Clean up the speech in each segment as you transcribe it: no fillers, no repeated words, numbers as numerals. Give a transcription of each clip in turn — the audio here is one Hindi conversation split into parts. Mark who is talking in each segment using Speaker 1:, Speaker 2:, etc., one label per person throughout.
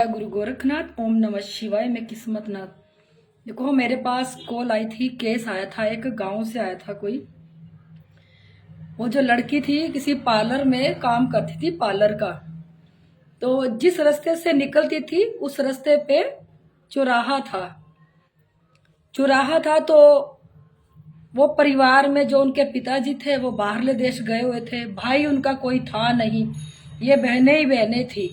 Speaker 1: गुरु गोरखनाथ, ओम नमः शिवाय। मैं किस्मतनाथ। देखो, मेरे पास कॉल आई थी, केस आया था, एक गांव से आया था कोई। वो जो लड़की थी किसी पार्लर में काम करती थी, पार्लर का। तो जिस रास्ते से निकलती थी उस रास्ते पे चौराहा था। चौराहा था तो वो परिवार में जो उनके पिताजी थे वो बाहरले देश गए हुए थे, भाई उनका कोई था नहीं, ये बहनें ही बहनें थी।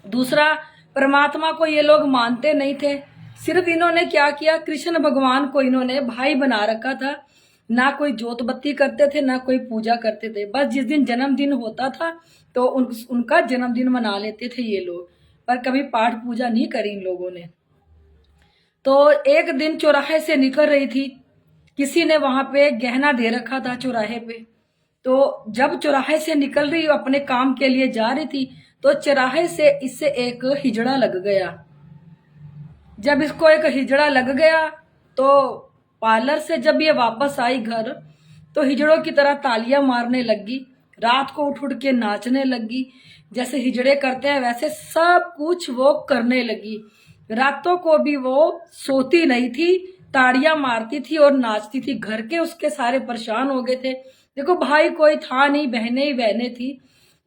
Speaker 1: दूसरा, परमात्मा को ये लोग मानते नहीं थे। सिर्फ इन्होंने क्या किया, कृष्ण भगवान को इन्होंने भाई बना रखा था। ना कोई जोत बत्ती करते थे, ना कोई पूजा करते थे। बस जिस दिन जन्मदिन होता था तो उनका जन्मदिन मना लेते थे ये लोग, पर कभी पाठ पूजा नहीं करी इन लोगों ने। तो एक दिन चौराहे से निकल रही थी, किसी ने वहां पे गहना दे रखा था चौराहे पे। तो जब चौराहे से निकल रही अपने काम के लिए जा रही थी तो चौराहे से इससे एक हिजड़ा लग गया। जब इसको एक हिजड़ा लग गया तो पार्लर से जब ये वापस आई घर तो हिजड़ों की तरह तालियां मारने लगी, रात को उठ उठ के नाचने लगी। जैसे हिजड़े करते हैं वैसे सब कुछ वो करने लगी। रातों को भी वो सोती नहीं थी, ताड़ियां मारती थी और नाचती थी। घर के उसके सारे परेशान हो गए थे। देखो, भाई कोई था नहीं, बहनें ही बहनें थी।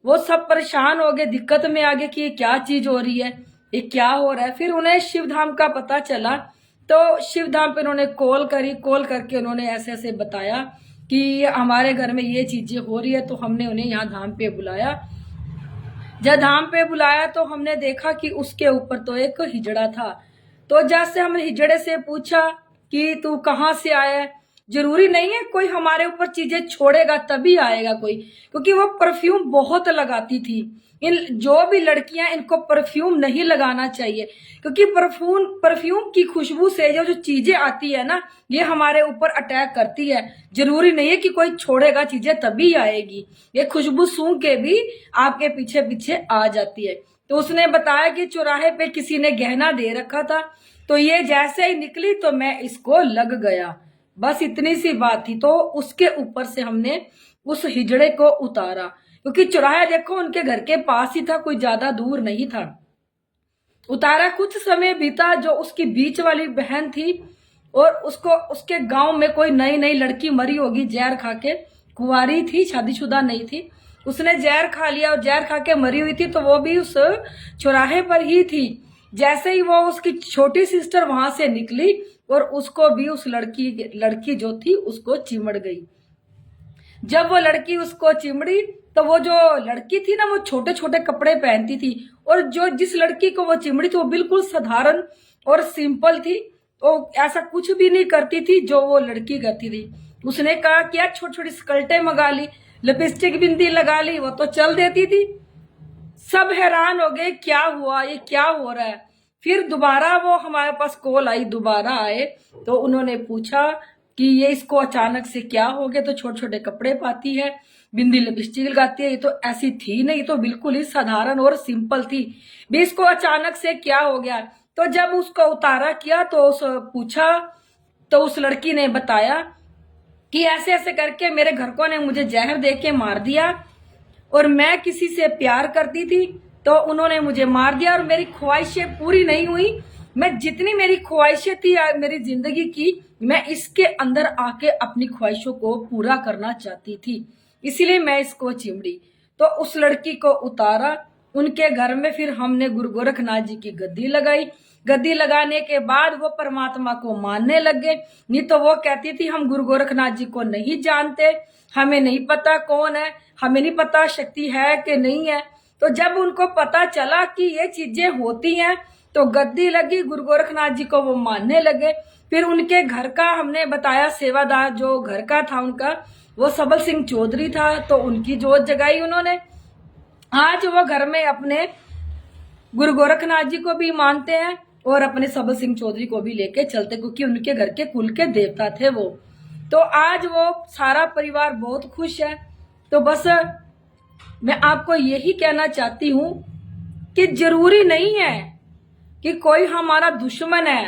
Speaker 1: वो सब परेशान हो गए, दिक्कत में आ गए कि ये क्या चीज हो रही है, ये क्या हो रहा है। फिर उन्हें शिवधाम का पता चला तो शिवधाम पे उन्होंने कॉल करी। कॉल करके उन्होंने ऐसे ऐसे बताया कि हमारे घर में ये चीजें हो रही है। तो हमने उन्हें यहाँ धाम पे बुलाया। जब धाम पे बुलाया तो हमने देखा कि उसके ऊपर तो एक हिजड़ा था। तो जैसे हमने हिजड़े से पूछा कि तू कहाँ से आया है। जरूरी नहीं है कोई हमारे ऊपर चीजें छोड़ेगा तभी आएगा कोई, क्योंकि वो परफ्यूम बहुत लगाती थी। इन जो भी लड़कियां, इनको परफ्यूम नहीं लगाना चाहिए, क्योंकि परफ्यूम की खुशबू से जो जो चीजें आती है ना, ये हमारे ऊपर अटैक करती है। जरूरी नहीं है कि कोई छोड़ेगा चीजें तभी आएगी, ये खुशबू सूंघ के भी आपके पीछे पीछे आ जाती है। तो उसने बताया कि चौराहे पे किसी ने गहना दे रखा था, तो ये जैसे ही निकली तो मैं इसको लग गया। बस इतनी सी बात थी। तो उसके ऊपर से हमने उस हिजड़े को उतारा, क्योंकि चौराहा देखो उनके घर के पास ही था, कोई ज्यादा दूर नहीं था। उतारा, कुछ समय बीता। जो उसकी बीच वाली बहन थी और उसको उसके गांव में कोई नई नई लड़की मरी होगी जहर खा के, कुंवारी थी, शादीशुदा नहीं थी। उसने जहर खा लिया और जहर खा के मरी हुई थी। तो वो भी उस चौराहे पर ही थी। जैसे ही वो उसकी छोटी सिस्टर वहां से निकली और उसको भी उस लड़की जो थी उसको चिमड़ गई। जब वो लड़की उसको चिमड़ी तो वो जो लड़की थी ना, वो छोटे छोटे कपड़े पहनती थी। और जो जिस लड़की को वो चिमड़ी थी वो बिल्कुल साधारण और सिंपल थी। वो ऐसा कुछ भी नहीं करती थी जो वो लड़की करती थी। उसने कहा कि यार छोटी छोटी स्कर्टें मंगा ली, लिपस्टिक बिंदी लगा ली, वो तो चल देती थी। सब हैरान हो गए, क्या हुआ, ये क्या हो रहा है। फिर दोबारा वो हमारे पास कॉल आई, दोबारा आए तो उन्होंने पूछा कि ये इसको अचानक से क्या हो गया। तो छोटे छोटे कपड़े पाती है, बिंदी लिपस्टिक लगाती है, ये तो ऐसी थी नहीं, तो बिल्कुल ही साधारण और सिंपल थी। भी इसको अचानक से क्या हो गया। तो जब उसको उतारा किया तो पूछा तो उस लड़की ने बताया कि ऐसे ऐसे करके मेरे घरकों ने मुझे जहर दे के मार दिया और मैं किसी से प्यार करती थी तो उन्होंने मुझे मार दिया और मेरी ख्वाहिशें पूरी नहीं हुई। मैं जितनी मेरी ख्वाहिशें थी मेरी जिंदगी की, मैं इसके अंदर आके अपनी ख्वाहिशों को पूरा करना चाहती थी, इसीलिए मैं इसको चिमड़ी। तो उस लड़की को उतारा। उनके घर में फिर हमने गुरु गोरखनाथ जी की गद्दी लगाई। गद्दी लगाने के बाद वो परमात्मा को मानने लगे। नहीं तो वो कहती थी हम गुरु गोरखनाथ जी को नहीं जानते, हमें नहीं पता कौन है, हमें नहीं पता शक्ति है कि नहीं है। तो जब उनको पता चला कि ये चीजें होती हैं तो गद्दी लगी, गुरु गोरखनाथ जी को वो मानने लगे। फिर उनके घर का हमने बताया, सेवादार जो घर का था उनका, वो सबल सिंह चौधरी था, तो उनकी जोत जगाई उन्होंने। आज वो घर में अपने गुरु गोरखनाथ जी को भी मानते हैं और अपने सबल सिंह चौधरी को भी लेके चलते, क्योंकि उनके घर के कुल के देवता थे वो। तो आज वो सारा परिवार बहुत खुश है। तो बस मैं आपको यही कहना चाहती हूँ कि जरूरी नहीं है कि कोई हमारा दुश्मन है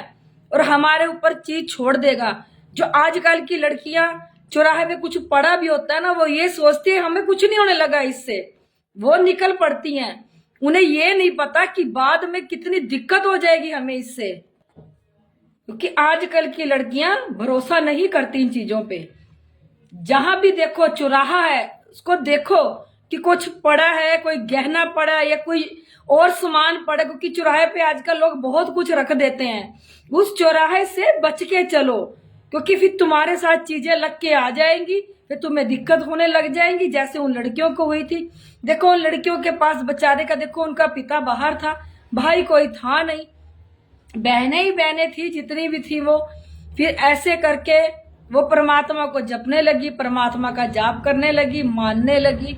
Speaker 1: और हमारे ऊपर चीज छोड़ देगा। जो आजकल की लड़कियां चौराहे में कुछ पड़ा भी होता है ना, वो ये सोचती है हमें कुछ नहीं होने लगा इससे, वो निकल पड़ती हैं। उन्हें ये नहीं पता कि बाद में कितनी दिक्कत हो जाएगी हमें इससे, क्योंकि आजकल की लड़कियां भरोसा नहीं करती इन चीजों पे। जहां भी देखो चौराहा है, उसको देखो कि कुछ पड़ा है, कोई गहना पड़ा है या कोई और सामान पड़ा, क्योंकि चौराहे पे आजकल लोग बहुत कुछ रख देते हैं। उस चौराहे से बच के चलो, क्योंकि फिर तुम्हारे साथ चीजें लग के आ जाएंगी, फिर तुम्हें दिक्कत होने लग जाएंगी, जैसे उन लड़कियों को हुई थी। देखो उन लड़कियों के पास बेचारे का, देखो उनका पिता बाहर था, भाई कोई था नहीं, बहनें ही बहनें थी जितनी भी थी वो। फिर ऐसे करके वो परमात्मा को जपने लगी, परमात्मा का जाप करने लगी, मानने लगी।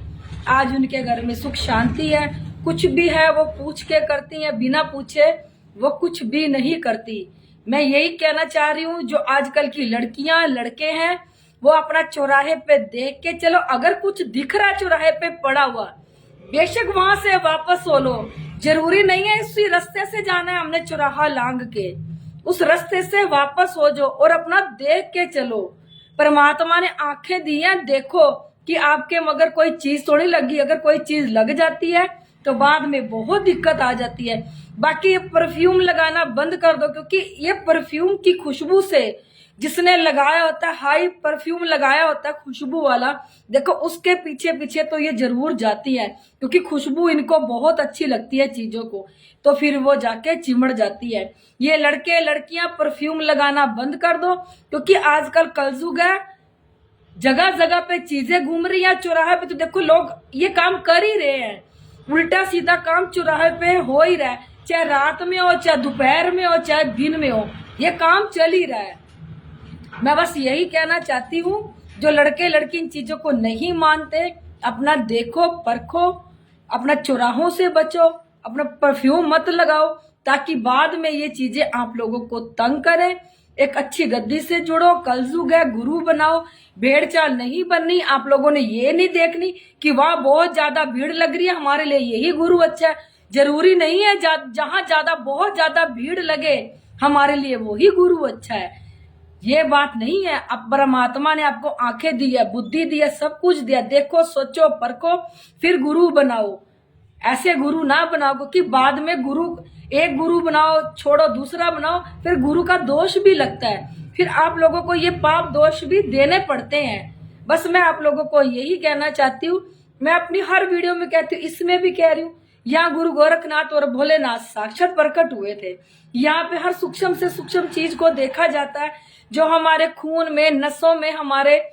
Speaker 1: आज उनके घर में सुख शांति है, कुछ भी है वो पूछ के करती है, बिना पूछे वो कुछ भी नहीं करती। मैं यही कहना चाह रही हूँ, जो आजकल की लड़कियां लड़के हैं वो अपना चौराहे पे देख के चलो, अगर कुछ दिख रहा है चौराहे पे पड़ा हुआ, बेशक वहां से वापस हो लो, जरूरी नहीं है इसी रास्ते से जाना है हमने चौराहा लांग के, उस रास्ते से वापस हो जाओ और अपना देख के चलो। परमात्मा ने आंखें दी हैं, देखो कि आपके मगर कोई चीज थोड़ी लगी, अगर कोई चीज लग जाती है तो बाद में बहुत दिक्कत आ जाती है। बाकी ये परफ्यूम लगाना बंद कर दो, क्योंकि ये परफ्यूम की खुशबू से जिसने लगाया होता है, हाई परफ्यूम लगाया होता है खुशबू वाला, देखो उसके पीछे पीछे तो ये जरूर जाती है, क्योंकि खुशबू इनको बहुत अच्छी लगती है चीजों को, तो फिर वो जाके चिमड़ जाती है। ये लड़के लड़कियां परफ्यूम लगाना बंद कर दो, क्योंकि आजकल कलयुग है, जगह जगह पे चीजें घूम रही है। चौराहे पे तो देखो लोग ये काम कर ही रहे हैं, उल्टा सीधा काम चौराहे पे हो ही रहा है, चाहे रात में हो, चाहे दोपहर में हो, चाहे दिन में हो, ये काम चल ही रहा है। मैं बस यही कहना चाहती हूँ, जो लड़के लड़की इन चीजों को नहीं मानते, अपना देखो परखो, अपना चौराहों से बचो, अपना परफ्यूम मत लगाओ, ताकि बाद में ये चीजें आप लोगों को तंग करें। एक अच्छी गद्दी से जुड़ो, कलयुग है, गुरु बनाओ, भेड़ चाल नहीं बननी। आप लोगों ने ये नहीं देखनी कि वहां बहुत ज्यादा भीड़ लग रही है, हमारे लिए यही गुरु अच्छा है। जरूरी नहीं है जहां ज्यादा बहुत ज्यादा भीड़ लगे हमारे लिए वही गुरु अच्छा है, ये बात नहीं है। अब परमात्मा ने आपको आंखें दी है, बुद्धि दी है, सब कुछ दिया, देखो सोचो परखो फिर गुरु बनाओ। ऐसे गुरु ना बनाओ, क्योंकि बाद में गुरु, एक गुरु बनाओ छोड़ो दूसरा बनाओ, फिर गुरु का दोष भी लगता है, फिर आप लोगों को ये पाप दोष भी देने पड़ते हैं। बस मैं आप लोगों को यही कहना चाहती हूँ, मैं अपनी हर वीडियो में कहती हूँ, इसमें भी कह रही हूँ, यहाँ गुरु गोरखनाथ और भोलेनाथ साक्षात प्रकट हुए थे। यहाँ पे हर सूक्ष्म से सूक्ष्म चीज को देखा जाता है, जो हमारे खून में, नसों में हमारे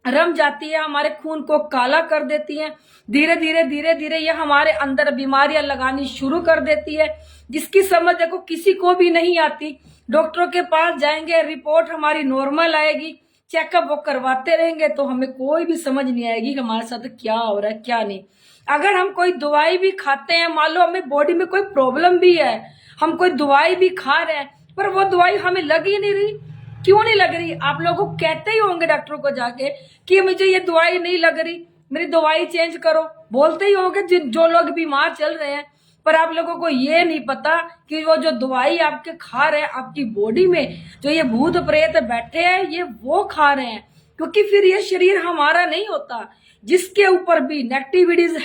Speaker 1: रम जाती है, हमारे खून को काला कर देती है। धीरे धीरे धीरे धीरे ये हमारे अंदर बीमारियां लगानी शुरू कर देती है, जिसकी समझ देखो किसी को भी नहीं आती। डॉक्टरों के पास जाएंगे, रिपोर्ट हमारी नॉर्मल आएगी, चेकअप वो करवाते रहेंगे, तो हमें कोई भी समझ नहीं आएगी कि हमारे साथ क्या हो रहा है क्या नहीं। अगर हम कोई दवाई भी खाते हैं, मान लो हमें बॉडी में कोई प्रॉब्लम भी है, हम कोई दवाई भी खा रहे हैं, पर वो दवाई हमें लग ही नहीं रही, क्यों नहीं लग रही? आप लोगों को कहते ही होंगे डॉक्टर को जाके कि मुझे ये दवाई नहीं लग रही, मेरी दवाई चेंज करो, बोलते ही होंगे जो लोग बीमार चल रहे हैं। पर आप लोगों को ये नहीं पता कि वो जो दवाई आपके खा रहे हैं, आपकी बॉडी में जो ये भूत प्रेत बैठे हैं, ये वो खा रहे हैं, क्योंकि फिर ये शरीर हमारा नहीं होता। जिसके ऊपर भी नेगेटिविटीज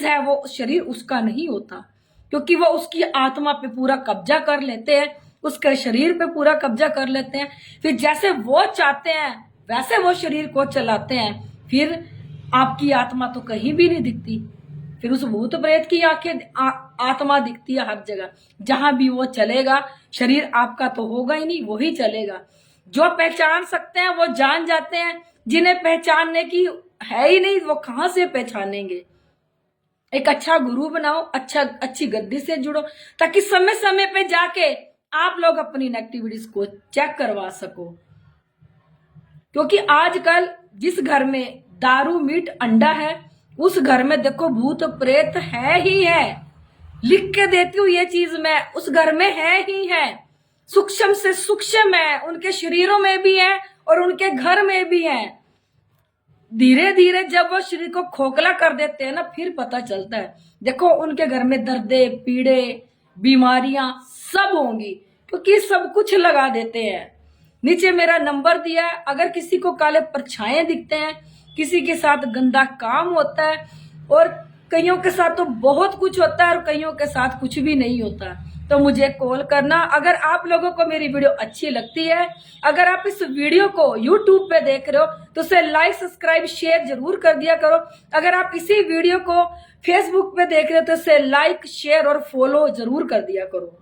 Speaker 1: है वो शरीर उसका नहीं होता, क्योंकि वो उसकी आत्मा पे पूरा कब्जा कर लेते हैं, उसके शरीर पे पूरा कब्जा कर लेते हैं, फिर जैसे वो चाहते हैं वैसे वो शरीर को चलाते हैं। फिर आपकी आत्मा तो कहीं भी नहीं दिखती, फिर उस भूत प्रेत की आत्मा दिखती है हर जगह, जहां भी वो चलेगा शरीर आपका तो होगा ही नहीं, वही चलेगा। जो पहचान सकते हैं वो जान जाते हैं, जिन्हें पहचानने की है ही नहीं वो कहां से पहचानेंगे। एक अच्छा गुरु बनाओ, अच्छी गद्दी से जुड़ो, ताकि समय समय पे जाके आप लोग अपनी नेगेटिविटीज को चेक करवा सको। क्योंकि आजकल जिस घर में दारू मीट अंडा है, उस घर में देखो भूत प्रेत है ही है। लिख के देती हूँ ये चीज मैं, उस घर में है ही है, सूक्ष्म से सूक्ष्म है, उनके शरीरों में भी है और उनके घर में भी है। धीरे धीरे जब वो शरीर को खोखला कर देते हैं ना, फिर पता चलता है। देखो उनके घर में दर्दे, पीड़े, बीमारियां सब होंगी, क्योंकि सब कुछ लगा देते हैं। नीचे मेरा नंबर दिया है, अगर किसी को काले परछाएं दिखते हैं, किसी के साथ गंदा काम होता है और कईयों के साथ तो बहुत कुछ होता है और कईयों के साथ कुछ भी नहीं होता। तो मुझे कॉल करना। अगर आप लोगों को मेरी वीडियो अच्छी लगती है, अगर आप इस वीडियो को YouTube पे देख रहे हो तो उसे लाइक सब्सक्राइब शेयर जरूर कर दिया करो। अगर आप इसी वीडियो को Facebook पे देख रहे हो तो उसे लाइक शेयर और फॉलो जरूर कर दिया करो।